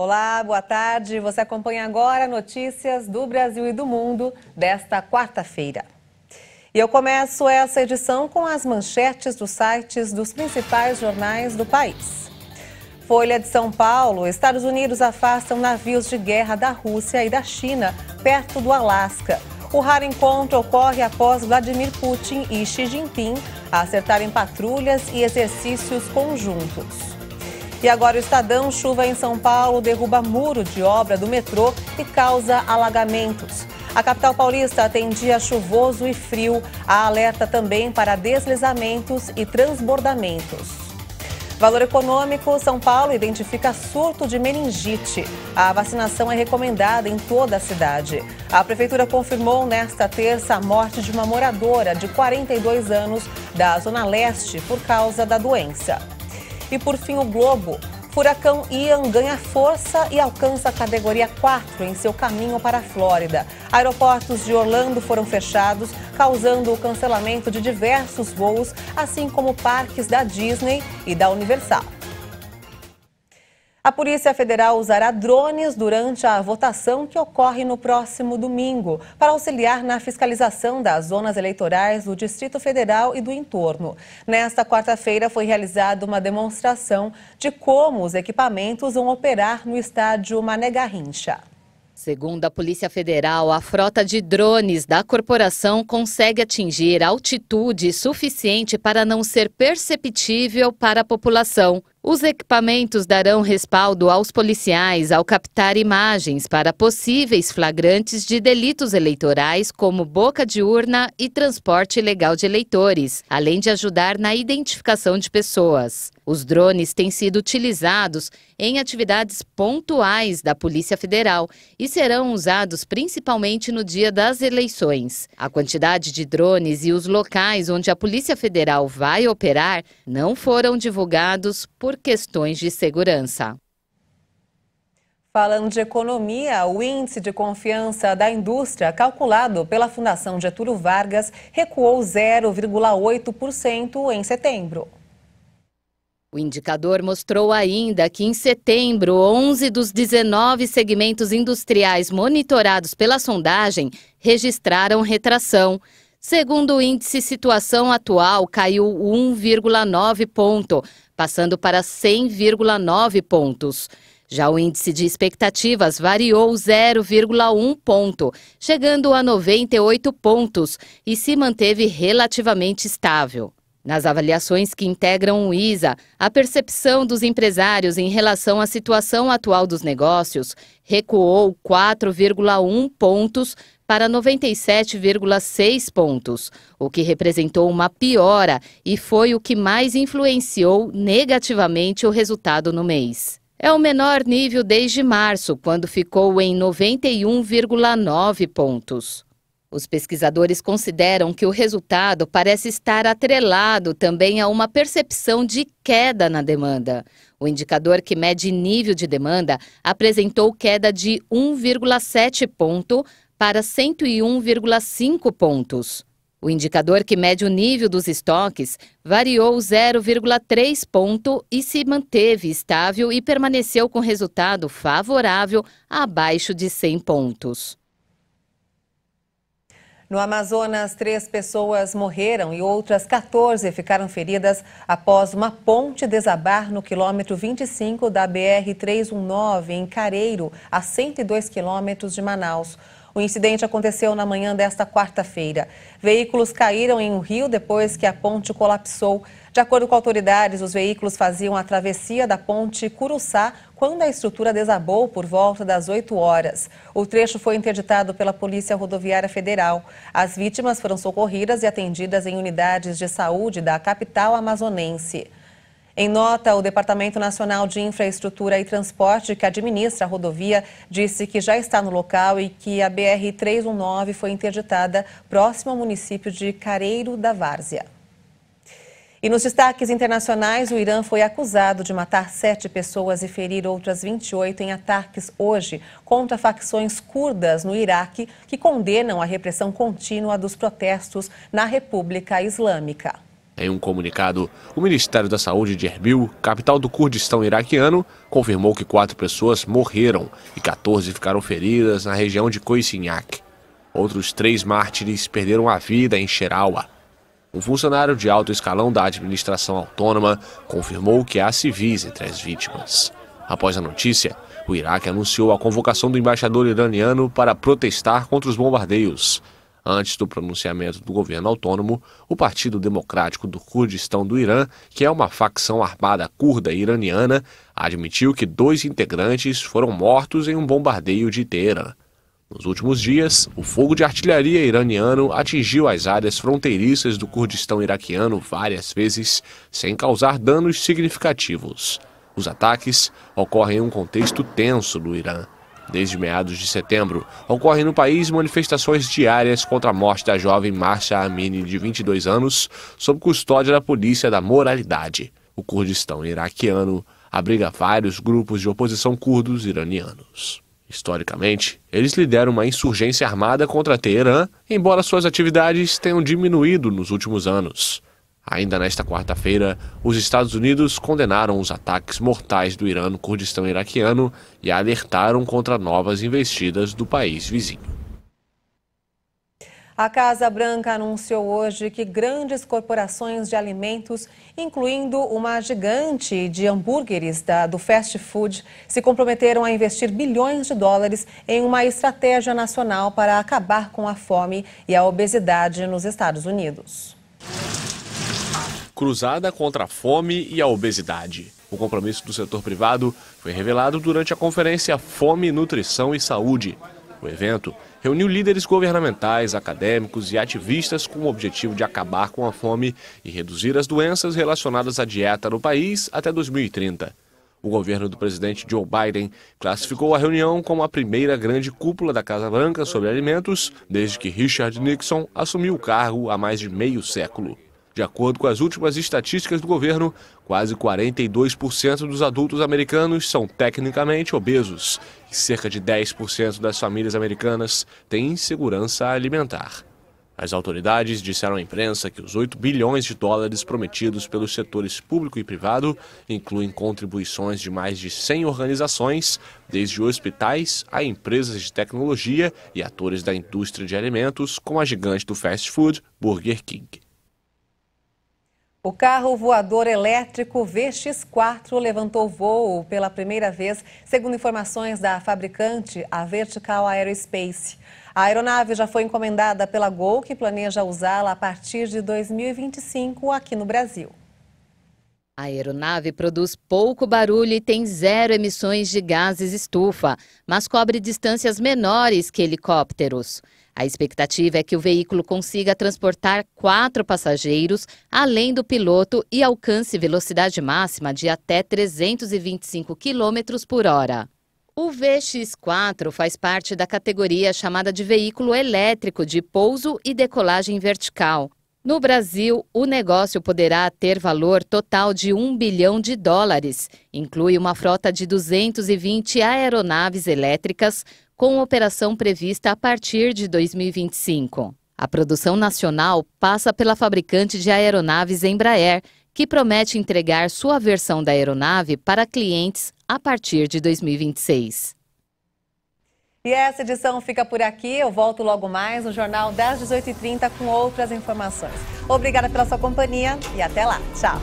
Olá, boa tarde. Você acompanha agora notícias do Brasil e do mundo desta quarta-feira. E eu começo essa edição com as manchetes dos sites dos principais jornais do país. Folha de São Paulo: Estados Unidos afastam navios de guerra da Rússia e da China, perto do Alasca. O raro encontro ocorre após Vladimir Putin e Xi Jinping acertarem patrulhas e exercícios conjuntos. E agora o Estadão: chuva em São Paulo derruba muro de obra do metrô e causa alagamentos. A capital paulista tem dia chuvoso e frio. Há alerta também para deslizamentos e transbordamentos. Valor Econômico: São Paulo identifica surto de meningite. A vacinação é recomendada em toda a cidade. A prefeitura confirmou nesta terça a morte de uma moradora de 42 anos da Zona Leste por causa da doença. E por fim, o Globo: furacão Ian ganha força e alcança a categoria 4 em seu caminho para a Flórida. Aeroportos de Orlando foram fechados, causando o cancelamento de diversos voos, assim como parques da Disney e da Universal. A Polícia Federal usará drones durante a votação que ocorre no próximo domingo, para auxiliar na fiscalização das zonas eleitorais do Distrito Federal e do entorno. Nesta quarta-feira foi realizada uma demonstração de como os equipamentos vão operar no estádio Mané Garrincha. Segundo a Polícia Federal, a frota de drones da corporação consegue atingir altitude suficiente para não ser perceptível para a população. Os equipamentos darão respaldo aos policiais ao captar imagens para possíveis flagrantes de delitos eleitorais, como boca de urna e transporte ilegal de eleitores, além de ajudar na identificação de pessoas. Os drones têm sido utilizados em atividades pontuais da Polícia Federal e serão usados principalmente no dia das eleições. A quantidade de drones e os locais onde a Polícia Federal vai operar não foram divulgados por questões de segurança. Falando de economia, o índice de confiança da indústria, calculado pela Fundação Getúlio Vargas, recuou 0,8% em setembro. O indicador mostrou ainda que em setembro, 11 dos 19 segmentos industriais monitorados pela sondagem registraram retração. Segundo o índice Situação Atual, caiu 1,9 ponto, passando para 100,9 pontos. Já o índice de expectativas variou 0,1 ponto, chegando a 98 pontos e se manteve relativamente estável. Nas avaliações que integram o ISA, a percepção dos empresários em relação à situação atual dos negócios recuou 4,1 pontos para 97,6 pontos, o que representou uma piora e foi o que mais influenciou negativamente o resultado no mês. É o menor nível desde março, quando ficou em 91,9 pontos. Os pesquisadores consideram que o resultado parece estar atrelado também a uma percepção de queda na demanda. O indicador que mede nível de demanda apresentou queda de 1,7 ponto para 101,5 pontos. O indicador que mede o nível dos estoques variou 0,3 ponto e se manteve estável e permaneceu com resultado favorável abaixo de 100 pontos. No Amazonas, 3 pessoas morreram e outras 14 ficaram feridas após uma ponte desabar no quilômetro 25 da BR-319, em Careiro, a 102 quilômetros de Manaus. O incidente aconteceu na manhã desta quarta-feira. Veículos caíram em um rio depois que a ponte colapsou. De acordo com autoridades, os veículos faziam a travessia da ponte Curuçá quando a estrutura desabou por volta das 8 horas. O trecho foi interditado pela Polícia Rodoviária Federal. As vítimas foram socorridas e atendidas em unidades de saúde da capital amazonense. Em nota, o Departamento Nacional de Infraestrutura e Transporte, que administra a rodovia, disse que já está no local e que a BR-319 foi interditada próximo ao município de Careiro da Várzea. E nos destaques internacionais, o Irã foi acusado de matar 7 pessoas e ferir outras 28 em ataques hoje contra facções curdas no Iraque, que condenam a repressão contínua dos protestos na República Islâmica. Em um comunicado, o Ministério da Saúde de Erbil, capital do Kurdistão iraquiano, confirmou que 4 pessoas morreram e 14 ficaram feridas na região de Koisinyak. Outros 3 mártires perderam a vida em Sherawa. Um funcionário de alto escalão da administração autônoma confirmou que há civis entre as vítimas. Após a notícia, o Iraque anunciou a convocação do embaixador iraniano para protestar contra os bombardeios. Antes do pronunciamento do governo autônomo, o Partido Democrático do Kurdistão do Irã, que é uma facção armada curda iraniana, admitiu que 2 integrantes foram mortos em um bombardeio de Teherã. Nos últimos dias, o fogo de artilharia iraniano atingiu as áreas fronteiriças do Kurdistão iraquiano várias vezes, sem causar danos significativos. Os ataques ocorrem em um contexto tenso no Irã. Desde meados de setembro, ocorrem no país manifestações diárias contra a morte da jovem Mahsa Amini, de 22 anos, sob custódia da polícia da moralidade. O Kurdistão iraquiano abriga vários grupos de oposição curdos iranianos. Historicamente, eles lideram uma insurgência armada contra Teherã, embora suas atividades tenham diminuído nos últimos anos. Ainda nesta quarta-feira, os Estados Unidos condenaram os ataques mortais do Irã no Kurdistão iraquiano e alertaram contra novas investidas do país vizinho. A Casa Branca anunciou hoje que grandes corporações de alimentos, incluindo uma gigante de hambúrgueres do fast food, se comprometeram a investir bilhões de dólares em uma estratégia nacional para acabar com a fome e a obesidade nos Estados Unidos. Cruzada contra a fome e a obesidade. O compromisso do setor privado foi revelado durante a conferência Fome, Nutrição e Saúde. O evento reuniu líderes governamentais, acadêmicos e ativistas com o objetivo de acabar com a fome e reduzir as doenças relacionadas à dieta no país até 2030. O governo do presidente Joe Biden classificou a reunião como a primeira grande cúpula da Casa Branca sobre alimentos desde que Richard Nixon assumiu o cargo há mais de meio século. De acordo com as últimas estatísticas do governo, quase 42% dos adultos americanos são tecnicamente obesos e cerca de 10% das famílias americanas têm insegurança alimentar. As autoridades disseram à imprensa que os 8 bilhões de dólares prometidos pelos setores público e privado incluem contribuições de mais de 100 organizações, desde hospitais a empresas de tecnologia e atores da indústria de alimentos, como a gigante do fast food, Burger King. O carro voador elétrico VX4 levantou voo pela primeira vez, segundo informações da fabricante, a Vertical Aerospace. A aeronave já foi encomendada pela Gol, que planeja usá-la a partir de 2025 aqui no Brasil. A aeronave produz pouco barulho e tem 0 emissões de gases estufa, mas cobre distâncias menores que helicópteros. A expectativa é que o veículo consiga transportar 4 passageiros, além do piloto, e alcance velocidade máxima de até 325 km por hora. O VX4 faz parte da categoria chamada de veículo elétrico de pouso e decolagem vertical. No Brasil, o negócio poderá ter valor total de $1 bilhão. Inclui uma frota de 220 aeronaves elétricas, com operação prevista a partir de 2025. A produção nacional passa pela fabricante de aeronaves Embraer, que promete entregar sua versão da aeronave para clientes a partir de 2026. E essa edição fica por aqui. Eu volto logo mais no Jornal das 18h30 com outras informações. Obrigada pela sua companhia e até lá. Tchau!